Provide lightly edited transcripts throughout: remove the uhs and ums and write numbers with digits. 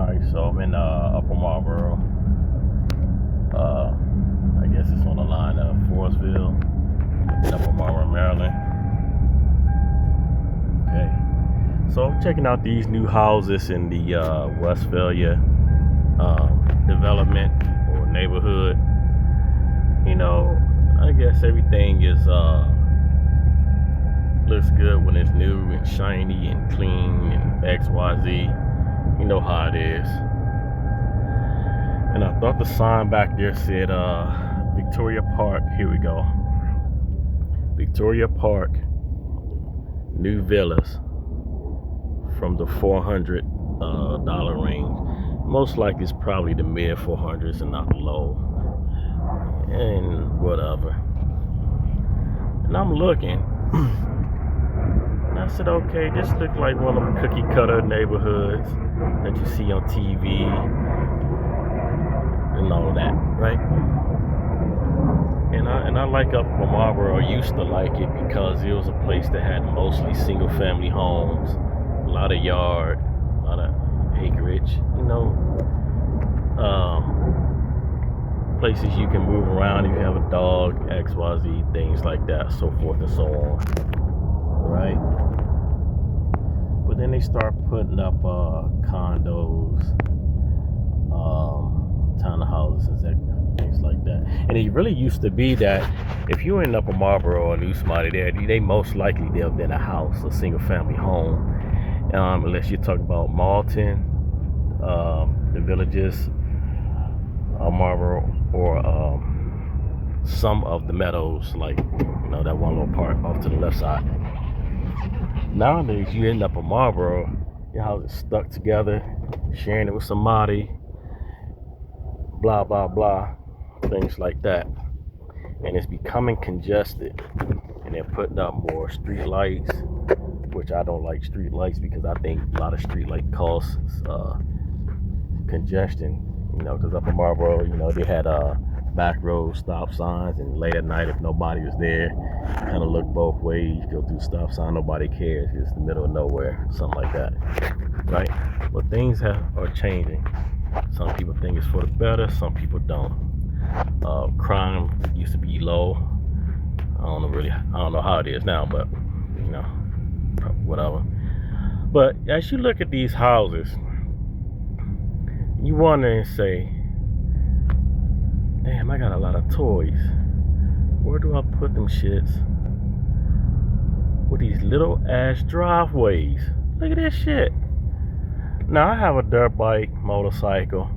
Alright, so I'm in Upper Marlboro. I guess it's on the line of Forestville in Upper Marlboro, Maryland. Okay, so I'm checking out these new houses in the Westphalia development or neighborhood. You know, I guess everything is looks good when it's new and shiny and clean and XYZ. You know how it is. And I thought the sign back there said Victoria Park. Here we go. Victoria Park, new villas from the $400 range. Most likely it's probably the mid 400s and not the low. And whatever. And I'm looking. And I said, okay, this looks like one of them cookie cutter neighborhoods that you see on TV and all of that, right? And I like Upper Marlboro. I used to like it because it was a place that had mostly single family homes, a lot of yard, a lot of acreage, places you can move around if you have a dog, XYZ, things like that, so forth and so on, right? But then they start putting up condos, townhouses and things like that. And it really used to be that if you were in Upper Marlboro or knew somebody there, they most likely lived in a house, a single family home, unless you're talking about Malton, the Villages, Marlboro, or some of the Meadows, like that one little part off to the left side. Nowadays, you end up in Marlboro, your house is stuck together, sharing it with somebody, blah blah blah, things like that, and it's becoming congested. And they're putting up more street lights, which I don't like street lights because I think a lot of street light causes congestion. Because up in Marlboro, they had back road stop signs, and late at night, if nobody was there, kind of look both ways, go through the stop sign, nobody cares. It's the middle of nowhere, something like that, right? But things are changing. Some people think it's for the better, some people don't. Crime used to be low. I don't know how it is now, but whatever. But as you look at these houses, you wonder and say, damn, I got a lot of toys. Where do I put them shits? With these little ass driveways. Look at this shit. Now I have a dirt bike, motorcycle,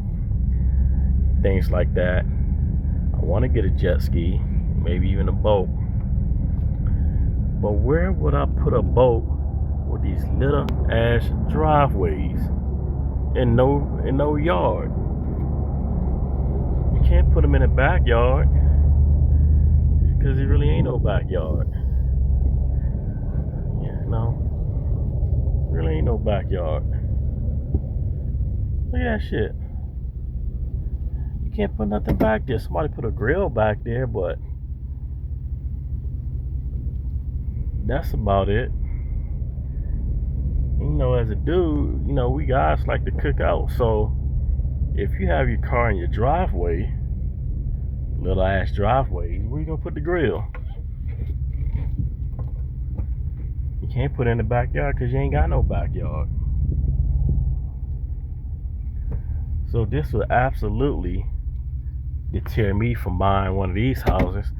things like that. I want to get a jet ski, maybe even a boat. But where would I put a boat with these little ass driveways and no yard? You can't put them in a backyard because there really ain't no backyard. Really ain't no backyard. Look at that shit. You can't put nothing back there. Somebody put a grill back there, but that's about it. As a dude, we guys like to cook out. So if you have your car in your driveway, little ass driveway, where you gonna put the grill? You can't put it in the backyard because you ain't got no backyard. So this would absolutely deter me from buying one of these houses.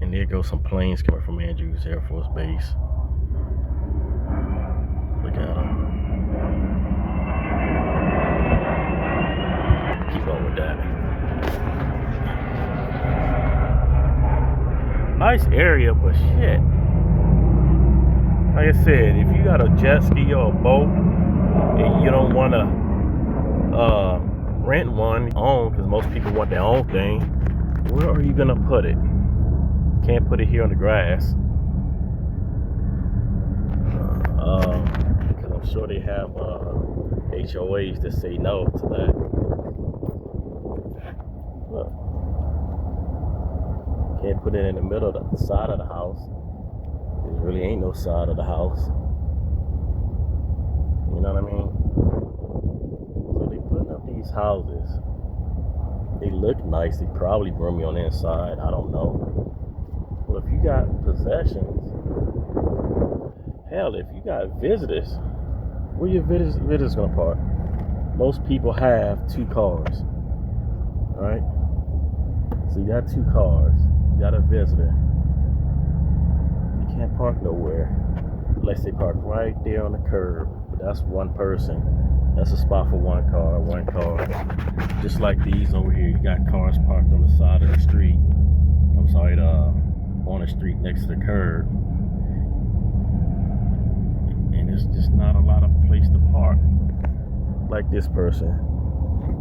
And there goes some planes coming from Andrews Air Force Base. Look at them. Keep on with that. Nice area, but shit. Like I said, if you got a jet ski or a boat and you don't want to rent one, own, because most people want their own thing, where are you gonna put it? Can't put it here on the grass. Because I'm sure they have HOAs that say no to that. Look. Can't put it in the middle of the side of the house. There really ain't no side of the house. You know what I mean? So they putting up these houses. They look nice. They probably roomy on the inside. I don't know. Well, if you got possessions, hell, if you got visitors, where your visitors gonna park? Most people have 2 cars. Alright? So you got 2 cars. You got a visitor. You can't park nowhere unless they park right there on the curb. But that's one person. That's a spot for 1 car, 1 car. Just like these over here. You got cars parked on the side of the street. I'm sorry, on the street next to the curb. And there's just not a lot of place to park. Like this person.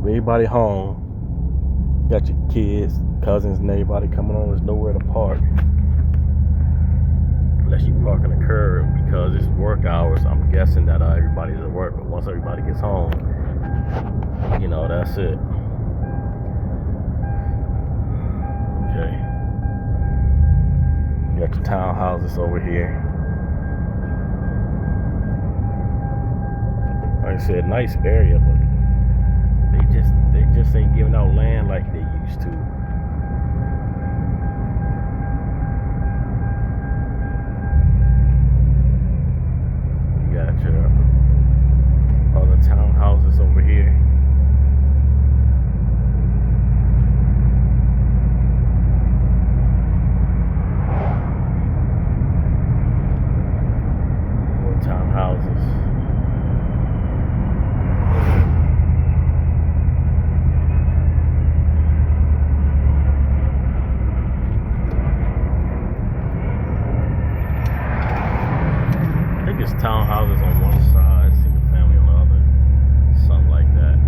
Everybody home. Got your kids, cousins, and everybody coming on. There's nowhere to park. Unless you park on the curb because it's work hours. I'm guessing that everybody's at work. But once everybody gets home, you know, that's it. Okay. You got your townhouses over here. Like I said, nice area, but they just ain't giving out land like they used to. You got your other townhouses over here. More townhouses. Townhouses on one side, single family on the other, something like that.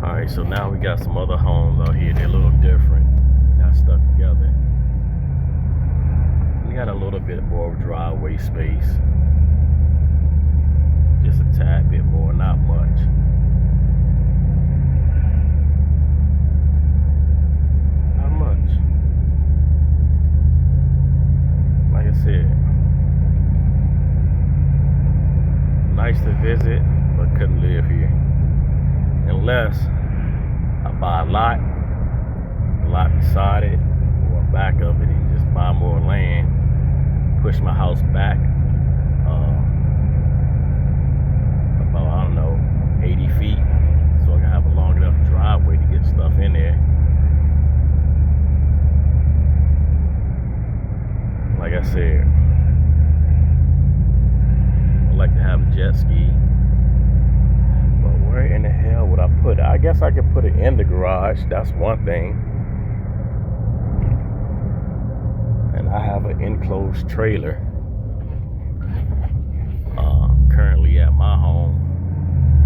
Alright, so now we got some other homes out here. They're a little different, not stuck together. We got a little bit more driveway space, just a tad bit more, not much. Nice to visit, but couldn't live here unless I buy a lot beside it or back of it, and just buy more land, push my house back about, I don't know, 80 feet, so I can have a long enough driveway to get stuff in there. Like I said, like to have a jet ski, but where in the hell would I put it? I guess I could put it in the garage. That's one thing. And I have an enclosed trailer currently at my home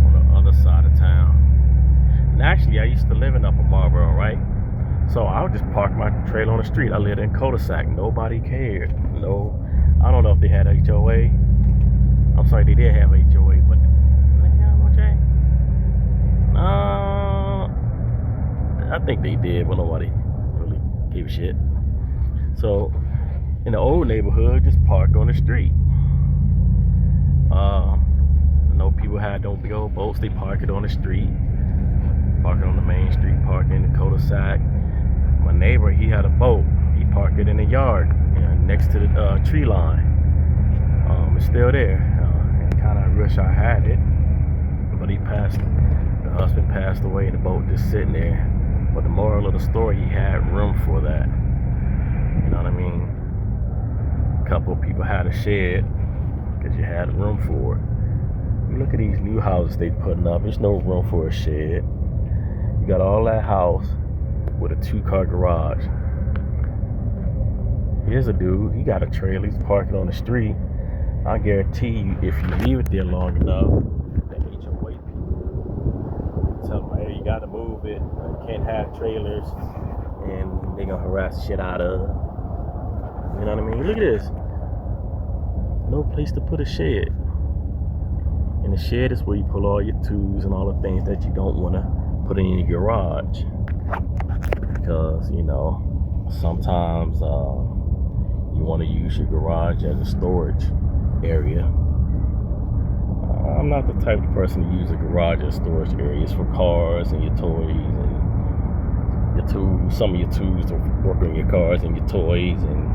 on the other side of town. And actually, I used to live in Upper Marlboro, right? So I would just park my trailer on the street. I lived in cul-de-sac. Nobody cared. No, I don't know if they had HOA. I'm sorry, they did have HOA, but I think they did, but nobody really gave a shit. So, in the old neighborhood, just park on the street. I know people had those big old boats. They park it on the street, park it on the main street, park it in the cul-de-sac. My neighbor, he had a boat. He parked it in the yard, next to the tree line. It's still there. Kind of wish I had it, but he passed. The husband passed away, and the boat just sitting there. But the moral of the story, he had room for that. You know what I mean? A couple of people had a shed because you had room for it. You look at these new houses they putting up. There's no room for a shed. You got all that house with a 2-car garage. Here's a dude. He got a trailer. He's parking on the street. I guarantee you, if you leave it there long enough, the HOA people tell them, hey, you gotta move it. You can't have trailers, and they're gonna harass the shit out of it. You know what I mean? Look at this. No place to put a shed. And the shed is where you pull all your tools and all the things that you don't want to put in your garage. Because, you know, Sometimes you want to use your garage as a storage area. I'm not the type of person to use a garage as storage areas for cars and your toys and your tools. Some of your tools to work on your cars and your toys and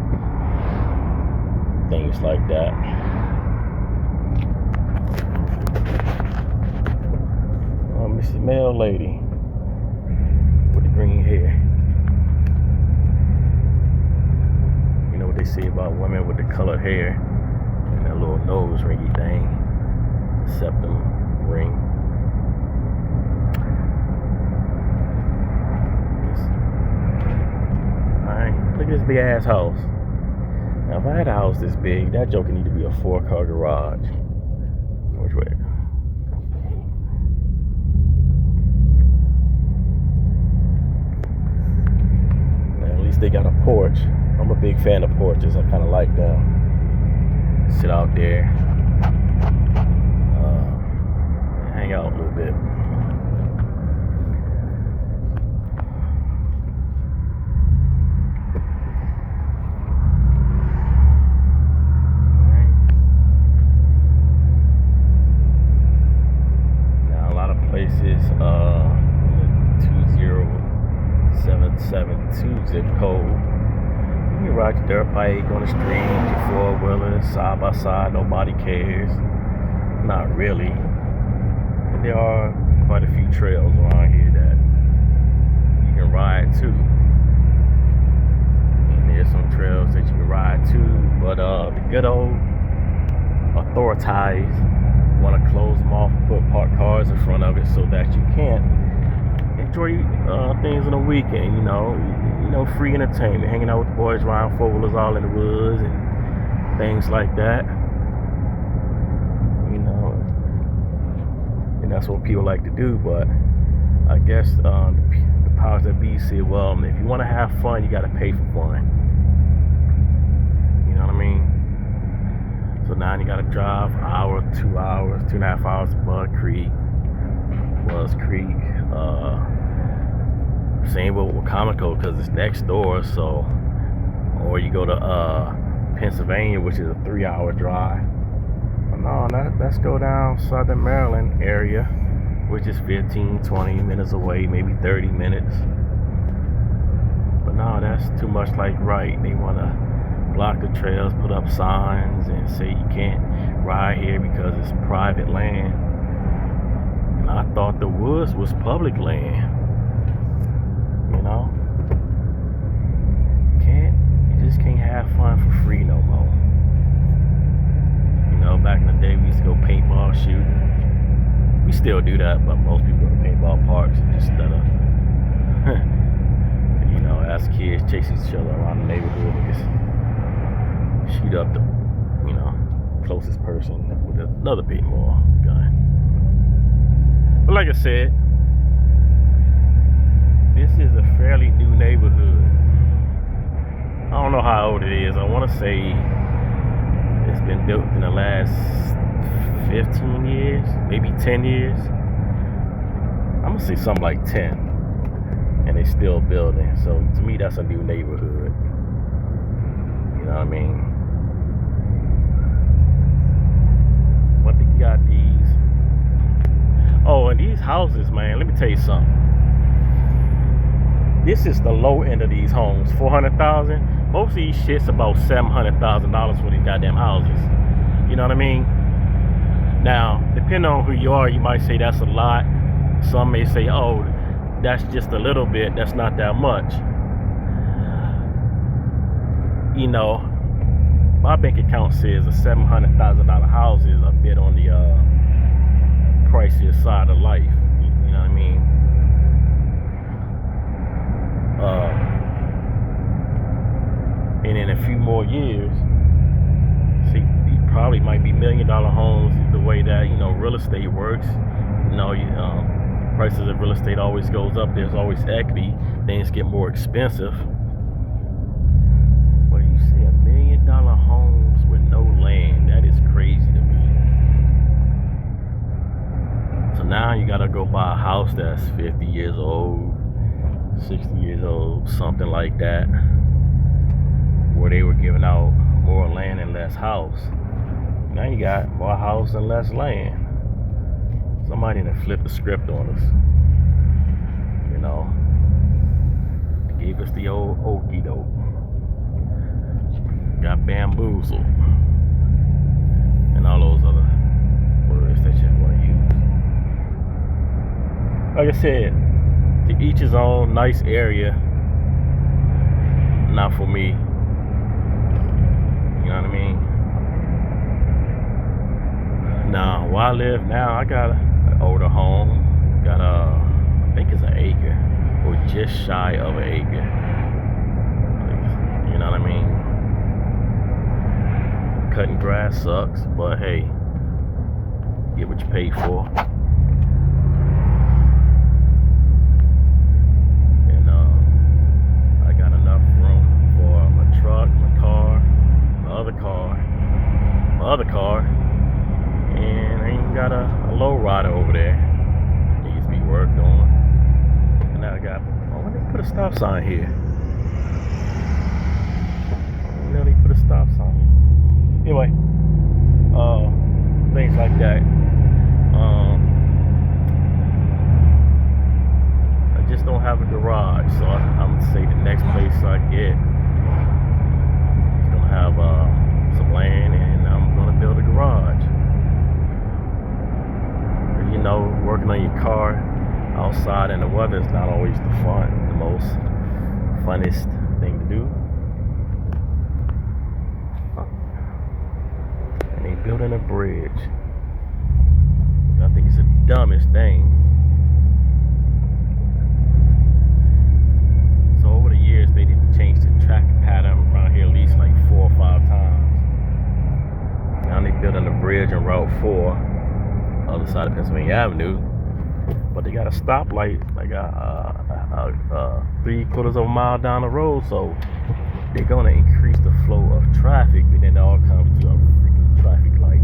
things like that. Mrs. Male lady with the green hair. You know what they say about women with the colored hair and that little nose ringy thing, the septum ring. Alright, look at this big ass house. Now if I had a house this big, that joker need to be a 4-car garage. Which way? They got a porch. I'm a big fan of porches. I kind of like them. Sit out there, hang out a little bit. Now a lot of places, 20-772 zip code. You can ride your dirt bike on the street, your 4-wheeler, side by side, nobody cares. Not really. And there are quite a few trails around here that you can ride to. And there's some trails that you can ride to, but the good old authorities want to close them off and put parked cars in front of it so that you can't enjoy things on the weekend, you know, free entertainment, hanging out with the boys, riding 4-wheelers all in the woods and things like that, you know, and that's what people like to do. But I guess the powers that be say, well, if you want to have fun, you got to pay for fun. You know what I mean? So now you got to drive an hour, 2 hours, 2.5 hours to Buzz Creek. Same with Comico because it's next door. So, or you go to Pennsylvania, which is a 3-hour drive. But no, let's go down Southern Maryland area, which is 15-20 minutes away, maybe 30 minutes. But no, that's too much like right. They want to block the trails, put up signs, and say you can't ride here because it's private land. And I thought the woods was public land. You know, you just can't have fun for free no more. You know, back in the day we used to go paintball shooting. We still do that, but most people go to paintball parks instead of, you know, as kids chase each other around the neighborhood and just shoot up the, you know, closest person with another paintball gun. But like I said, this is a fairly new neighborhood. I don't know how old it is. I want to say it's been built in the last 15 years, maybe 10 years. I'm going to say something like 10. And they still building. So to me, that's a new neighborhood. You know what I mean? But they got these. Oh, and these houses, man, let me tell you something. This is the low end of these homes, $400,000. Most of these shits about $700,000 for these goddamn houses. You know what I mean? Now, depending on who you are, you might say that's a lot. Some may say, oh, that's just a little bit. That's not that much. You know, my bank account says a $700,000 house is a bit on the pricier side of life. You know what I mean? And in a few more years, see, these probably might be $1 million homes. The way that, you know, real estate works, you know, prices of real estate always goes up. There's always equity. Things get more expensive. But you see $1 million homes with no land, that is crazy to me. So now you gotta go buy a house that's 50 years old, 60 years old, something like that, where they were giving out more land and less house. Now you got more house and less land. Somebody done flipped the script on us. You know, they gave us the old okey doke. Got bamboozled. And all those other words that you want to use. Like I said, to each his own. Nice area. Not for me. You know what I mean? Now, where I live now, I got an older home. Got I think it's an acre, or just shy of an acre. You know what I mean? Cutting grass sucks, but hey, get what you pay for. And I got enough room for my truck, my car, my other car, and I even got a low rider over there. Needs to be worked on. And now I got, when they put a stop sign here? They put a stop sign. Anyway, things like that. I just don't have a garage, so I'm gonna say the next place I get is gonna have some land, and I'm gonna build a garage. You know, working on your car outside in the weather is not always the most funnest thing to do. And they building a bridge. I think it's the dumbest thing. So over the years, they did change the traffic pattern around here at least like 4 or 5 times. Now they building a bridge on Route 4, other side of Pennsylvania Avenue, but they got a stoplight like 3/4 of a mile down the road, so they're gonna increase the flow of traffic, but then it all comes to a freaking traffic light,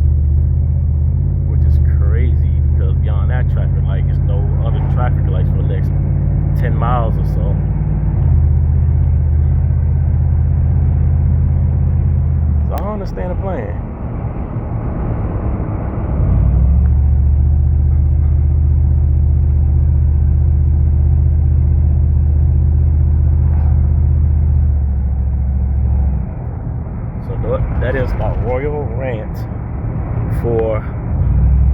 which is crazy because beyond that traffic light, there's no other traffic lights for the next 10 miles or so. So I don't understand the plan. That is my royal rant for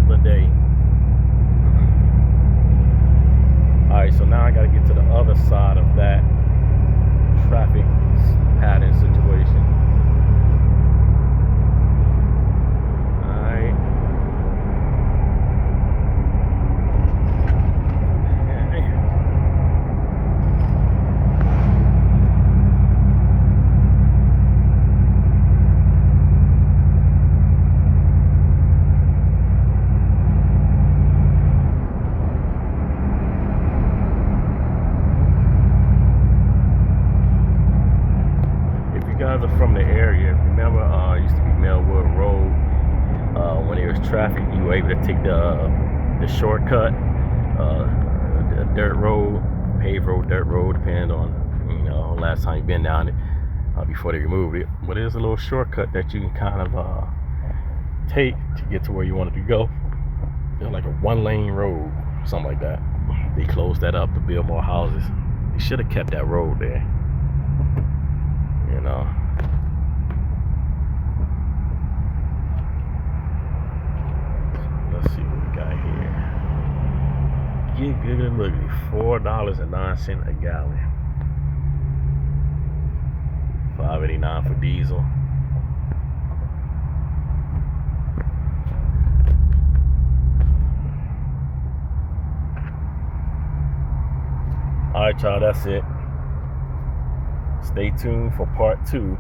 the day. Alright, so now I gotta get to the other side of that traffic pattern situation. Alright. Are from the area, remember used to be Melwood Road. When there was traffic, you were able to take the shortcut, the dirt road, paved road, dirt road, depending on last time you've been down it, before they removed it. But there's a little shortcut that you can kind of take to get to where you wanted to go. It's like a 1-lane road, something like that. They closed that up to build more houses. They should have kept that road there. You know. Let's see what we got here. Get googly moogly, $4.09 a gallon. $5.89 for diesel. Alright, y'all, that's it. Stay tuned for part 2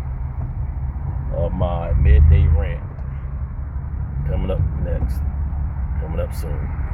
of my midday rant. Coming up next. Coming up soon.